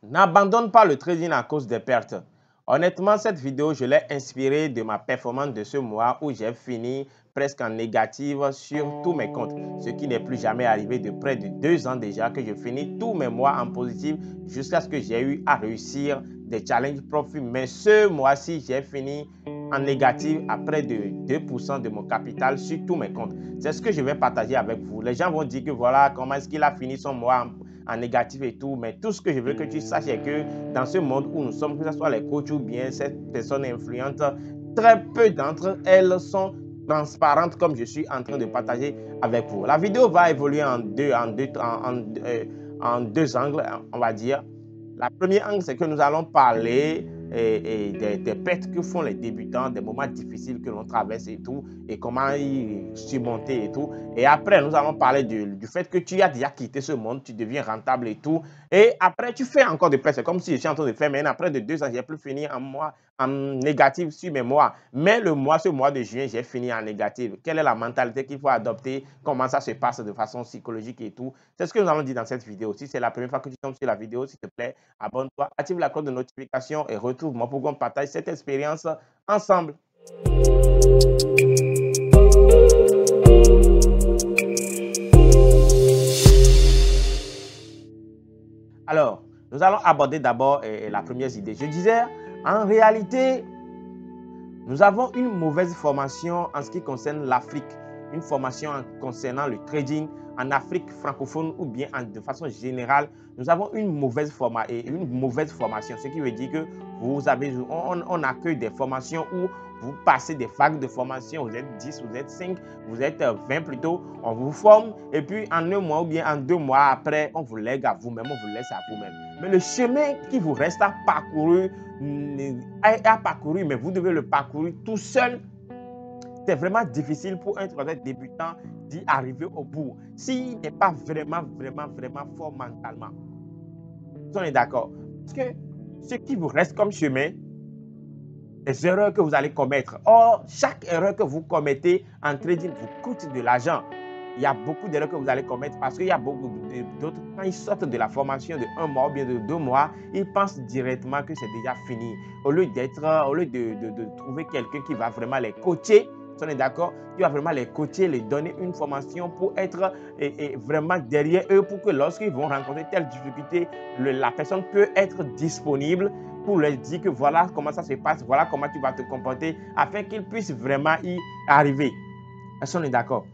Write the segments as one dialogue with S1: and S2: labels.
S1: N'abandonne pas le trading à cause des pertes. Honnêtement, cette vidéo, je l'ai inspirée de ma performance de ce mois où j'ai fini presque en négative sur tous mes comptes. Ce qui n'est plus jamais arrivé de près de 2 ans déjà que je finis tous mes mois en positif jusqu'à ce que j'ai eu à réussir des challenges profits. Mais ce mois-ci, j'ai fini en négatif à près de 2% de mon capital sur tous mes comptes. C'est ce que je vais partager avec vous. Les gens vont dire que voilà comment est-ce qu'il a fini son mois en négatif et tout, mais tout ce que je veux que tu saches est que dans ce monde où nous sommes, que ce soit les coachs ou bien ces personnes influentes, très peu d'entre elles sont transparentes comme je suis en train de partager avec vous. La vidéo va évoluer en deux angles, on va dire. La première angle, c'est que nous allons parler des pertes que font les débutants, des moments difficiles que l'on traverse et tout, et comment y surmonter et tout. Et après, nous allons parler du fait que tu as déjà quitté ce monde, tu deviens rentable et tout. Et après, tu fais encore des pertes. C'est comme si je suis en train de faire, mais après de 2 ans, j'ai plus fini en négatif sur mes mois. Mais ce mois de juin, j'ai fini en négatif. Quelle est la mentalité qu'il faut adopter? Comment ça se passe de façon psychologique et tout? C'est ce que nous allons dire dans cette vidéo. Si c'est la première fois que tu tombes sur la vidéo, s'il te plaît, abonne-toi, active la cloche de notification et retrouve-moi pour qu'on partage cette expérience ensemble. Alors, nous allons aborder d'abord la première idée. Je disais, en réalité, nous avons une mauvaise formation en ce qui concerne l'Afrique. Une formation concernant le trading en Afrique francophone ou bien de façon générale, nous avons une mauvaise formation. Ce qui veut dire que on accueille des formations où vous passez des vagues de formation, vous êtes 10, vous êtes 5, vous êtes 20 plutôt, on vous forme et puis en 1 mois ou bien en 2 mois après, on vous lègue à vous-même, on vous laisse à vous-même. Mais le chemin qui vous reste à parcourir, mais vous devez le parcourir tout seul. C'est vraiment difficile pour un trader débutant d'y arriver au bout s'il n'est pas vraiment fort mentalement. On est d'accord? Parce que ce qui vous reste comme chemin, les erreurs que vous allez commettre. Or, chaque erreur que vous commettez en trading vous coûte de l'argent. Il y a beaucoup d'erreurs que vous allez commettre parce qu'il y a beaucoup d'autres, quand ils sortent de la formation de 1 mois ou bien de 2 mois, ils pensent directement que c'est déjà fini. Au lieu de trouver quelqu'un qui va vraiment les coacher, si on est d'accord, qui va vraiment les coacher, les donner une formation pour être vraiment derrière eux, pour que lorsqu'ils vont rencontrer telle difficulté, la personne peut être disponible pour leur dire que voilà comment ça se passe, voilà comment tu vas te comporter, afin qu'ils puissent vraiment y arriver. Est-ce qu'on est d'accord?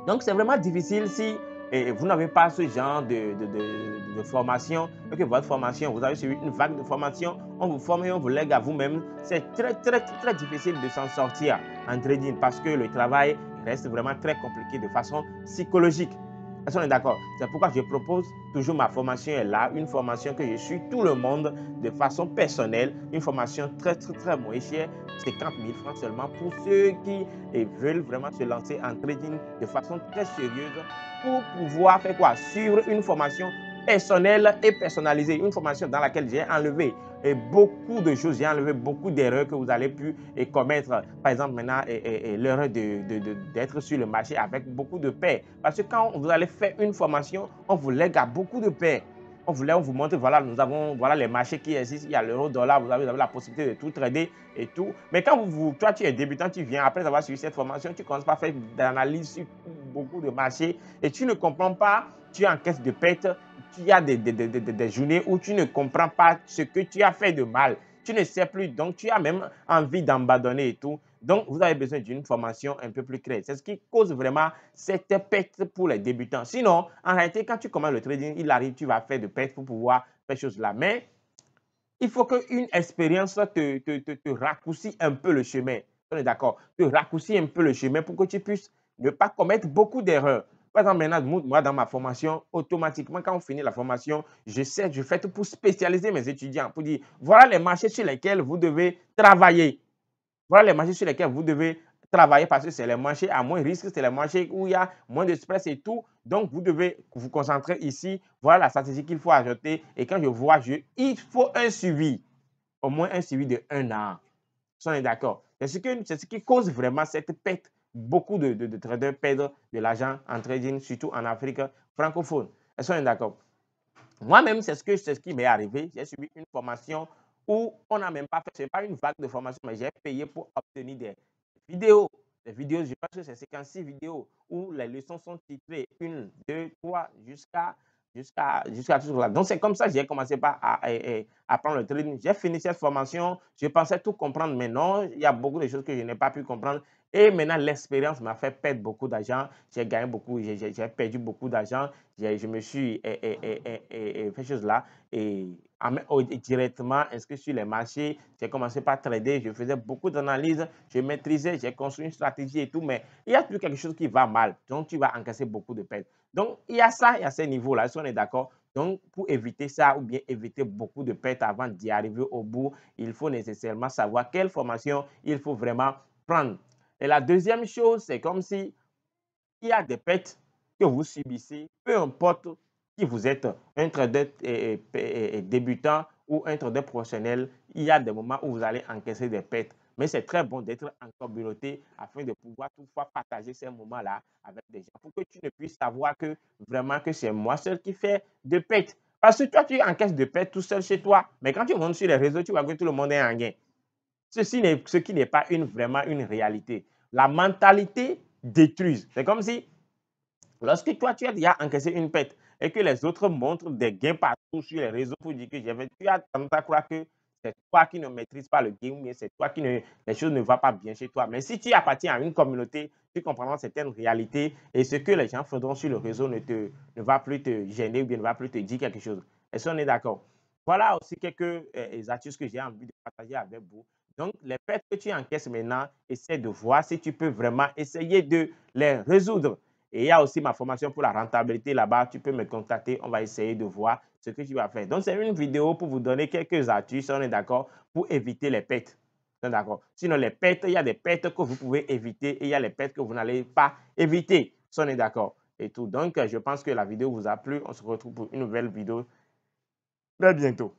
S1: Donc, c'est vraiment difficile si vous n'avez pas ce genre de formation, que votre formation, vous avez suivi une vague de formation, on vous forme et on vous lègue à vous-même. C'est très difficile de s'en sortir en trading parce que le travail reste vraiment très compliqué de façon psychologique. Est-ce qu'on est d'accord? C'est pourquoi je propose toujours ma formation est là, une formation que je suis tout le monde de façon personnelle, une formation très moins chère, 50 000 francs seulement pour ceux qui veulent vraiment se lancer en trading de façon très sérieuse pour pouvoir faire quoi? Suivre une formation personnelle et personnalisée, une formation dans laquelle j'ai enlevé beaucoup de choses, j'ai enlevé beaucoup d'erreurs que vous allez pu commettre. Par exemple, maintenant, l'erreur d'être sur le marché avec beaucoup de paires. Parce que quand vous allez faire une formation, on vous lègue à beaucoup de paires. On vous montre, voilà, nous avons les marchés qui existent, il y a l'euro-dollar, vous avez la possibilité de tout trader et tout. Mais quand toi, tu es débutant, tu viens, après avoir suivi cette formation, tu ne commences pas à faire d'analyse sur beaucoup de marchés et tu ne comprends pas, tu es en caisse de perte, tu as des journées où tu ne comprends pas ce que tu as fait de mal. Tu ne sais plus, donc tu as même envie d'abandonner et tout. Donc, vous avez besoin d'une formation un peu plus claire. C'est ce qui cause vraiment cette perte pour les débutants. Sinon, en réalité, quand tu commences le trading, il arrive, tu vas faire de pertes pour pouvoir faire choses là. Mais il faut qu'une expérience te raccourcisse un peu le chemin. On est d'accord? Te raccourcisse un peu le chemin pour que tu puisses ne pas commettre beaucoup d'erreurs. Par exemple, maintenant, moi, dans ma formation, automatiquement, quand on finit la formation, je fais tout pour spécialiser mes étudiants, pour dire, voilà les marchés sur lesquels vous devez travailler. Voilà les marchés sur lesquels vous devez travailler parce que c'est les marchés à moins risque, c'est les marchés où il y a moins de stress et tout. Donc, vous devez vous concentrer ici. Voilà la stratégie qu'il faut ajouter. Et quand je vois, il faut un suivi, au moins un suivi de 1 an. On est d'accord. C'est ce qui cause vraiment cette perte. Beaucoup de traders perdent de l'argent en trading, surtout en Afrique francophone. Est-ce qu'on est d'accord? Moi-même, c'est ce qui m'est arrivé. J'ai suivi une formation où on n'a même pas fait, ce n'est pas une vague de formation, mais j'ai payé pour obtenir des vidéos. Des vidéos, je pense que c'est 56 vidéos où les leçons sont titrées 1, 2, 3, jusqu'à tout là. Donc, c'est comme ça que j'ai commencé par apprendre le trading. J'ai fini cette formation, je pensais tout comprendre, mais non, il y a beaucoup de choses que je n'ai pas pu comprendre. Et maintenant, l'expérience m'a fait perdre beaucoup d'argent. J'ai gagné beaucoup, j'ai perdu beaucoup d'argent. Je me suis fait chose là et directement inscrit sur les marchés. J'ai commencé par trader, je faisais beaucoup d'analyses, je maîtrisais, j'ai construit une stratégie et tout, mais il y a toujours quelque chose qui va mal, donc tu vas encaisser beaucoup de pertes. Donc, il y a ça, il y a ces niveaux-là, si on est d'accord. Donc, pour éviter ça ou bien éviter beaucoup de pertes avant d'y arriver au bout, il faut nécessairement savoir quelle formation il faut vraiment prendre. Et la deuxième chose, c'est comme si il y a des pertes que vous subissez, peu importe qui vous êtes, un trader débutant ou un trader professionnel, il y a des moments où vous allez encaisser des pertes. Mais c'est très bon d'être en communauté afin de pouvoir toutefois partager ces moments-là avec des gens pour que tu ne puisses savoir que vraiment que c'est moi seul qui fais de pertes. Parce que toi, tu encaisses de pertes tout seul chez toi. Mais quand tu montes sur les réseaux, tu vois que tout le monde est en gain. Ce qui n'est pas vraiment une réalité. La mentalité détruise. C'est comme si lorsque toi, tu as déjà encaissé une perte et que les autres montrent des gains partout sur les réseaux pour dire que tu as tendance à croire que c'est toi qui ne maîtrises pas le game, mais c'est toi les choses ne vont pas bien chez toi. Mais si tu appartiens à une communauté, tu comprendras certaines réalités et ce que les gens feront sur le réseau ne va plus te gêner ou bien ne va plus te dire quelque chose. Est-ce qu'on est d'accord? Voilà aussi quelques astuces que j'ai envie de partager avec vous. Donc, les pertes que tu encaisses maintenant, essaie de voir si tu peux vraiment essayer de les résoudre. Et il y a aussi ma formation pour la rentabilité là-bas. Tu peux me contacter. On va essayer de voir ce que tu vas faire. Donc, c'est une vidéo pour vous donner quelques astuces, on est d'accord, pour éviter les pertes. D'accord. Sinon, les pertes, il y a des pertes que vous pouvez éviter et il y a les pertes que vous n'allez pas éviter. Si on est d'accord. Et tout. Donc, je pense que la vidéo vous a plu. On se retrouve pour une nouvelle vidéo très bientôt.